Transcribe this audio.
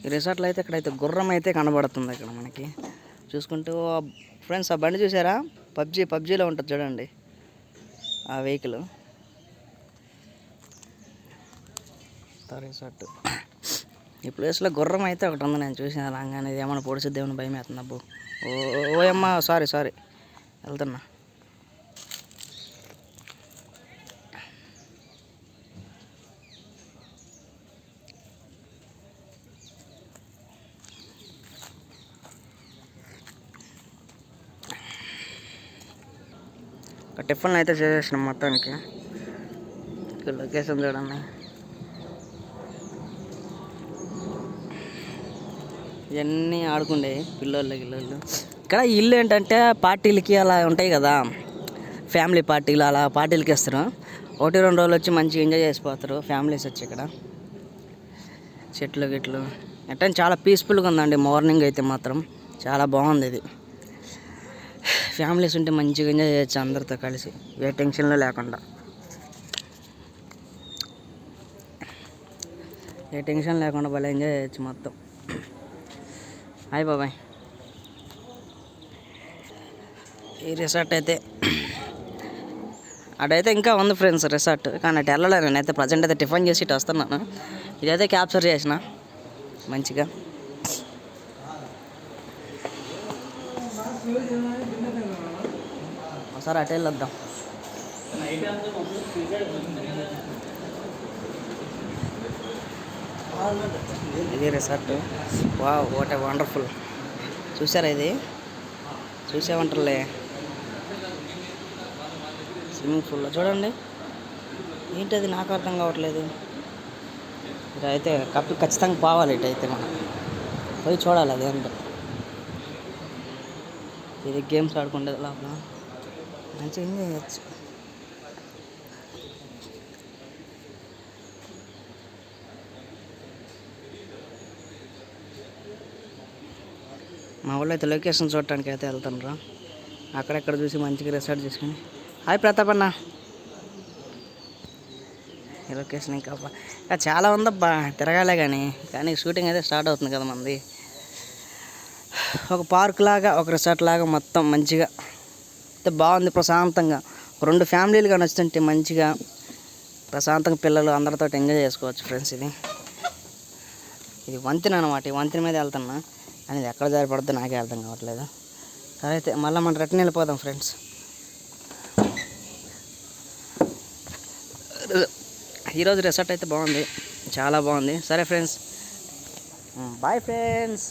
ఈ రిసార్ట్లో అయితే ఇక్కడైతే గుర్రం అయితే కనబడుతుంది ఇక్కడ మనకి చూసుకుంటూ. ఫ్రెండ్స్ ఆ బండి చూసారా, పబ్జీలో ఉంటుంది చూడండి ఆ వెహికల్ రిసార్ట్. ఈ ప్లేస్లో గుర్రం అయితే ఒకటి ఉంది, నేను చూసిన రాగానే ఇది ఏమన్నా పొడిచిద్ది ఏమన్నా భయం అవుతుంది. అబ్బు ఓయమ్మ సారీ వెళ్తున్నా. టిఫిన్ అయితే చేసేసినాం మొత్తానికి. ఇక్కడ లొకేషన్ చూడండి, ఇవన్నీ ఆడుకుండే పిల్లోళ్ళు. ఇక్కడ ఇల్లు ఏంటంటే పార్టీలకి అలా ఉంటాయి కదా, ఫ్యామిలీ పార్టీలు, అలా పార్టీలకి ఇస్తారు. 1-2 రోజులు వచ్చి మంచిగా ఎంజాయ్ చేసిపోతారు ఫ్యామిలీస్ వచ్చి. ఇక్కడ చెట్లు గిట్లు ఎట్లా చాలా పీస్ఫుల్గా ఉందండి. మార్నింగ్ అయితే మాత్రం చాలా బాగుంది. ఇది ఫ్యామిలీస్ ఉంటే మంచిగా ఎంజాయ్ చేయొచ్చు అందరితో కలిసి, ఏ టెన్షన్లో లేకుండా. ఏ టెన్షన్ లేకుండా భలే ఎంజాయ్ చేయొచ్చు మొత్తం. హాయ్ బాబాయ్. ఈ రిసార్ట్ అయితే అటైతే ఇంకా ఉంది ఫ్రెండ్స్ రిసార్ట్, కానీ అటు వెళ్ళలేదు. నేనైతే ప్రజెంట్ అయితే టిఫిన్ చేసి ఇటు వస్తున్నాను. ఇదైతే క్యాప్చర్ చేసిన మంచిగా. ఒకసారి అటు వెళ్ళొద్దాం. ఇది resort. Wow, what a wonderful. చూసారా, ఇది చూసేవంటలే. స్విమ్మింగ్ పూల్లో చూడండి, ఏంటది నాకు అర్థం కావట్లేదు. ఇదైతే ఖచ్చితంగా పోవాలి. ఇటైతే మనం పోయి చూడాలి అది ఏంటో. ఇది గేమ్స్ ఆడుకుంటే లోపల మంచిగా ఎంజాయ్ చేయచ్చు. మా వాళ్ళు అయితే లొకేషన్ చూడటానికి అయితే వెళ్తాను. అక్కడెక్కడ చూసి మంచిగా రిసార్ట్ చేసుకుని. హాయ్ ప్రతాప్ అన్న. ఈ లొకేషన్ ఇంకా చాలా ఉందబ్బా, తిరగాలే కానీ షూటింగ్ అయితే స్టార్ట్ అవుతుంది కదా మనది. ఒక పార్క్ లాగా, ఒక రిసార్ట్ లాగా మొత్తం మంచిగా అయితే బాగుంది. ప్రశాంతంగా 2 ఫ్యామిలీలుగా నచ్చుతుంటే మంచిగా ప్రశాంతంగా పిల్లలు అందరితో ఎంజాయ్ చేసుకోవచ్చు ఫ్రెండ్స్. ఇది వంతెన అనమాట. ఈ వంతెన మీద వెళ్తున్నా, అని ఇది ఎక్కడ జారి పడుతుందో నాకే అర్థం కావట్లేదు. సరే అయితే మళ్ళీ మనం రిటర్న్ వెళ్ళిపోదాం ఫ్రెండ్స్. ఈరోజు రిసార్ట్ అయితే బాగుంది, చాలా బాగుంది. సరే ఫ్రెండ్స్, బాయ్ ఫ్రెండ్స్.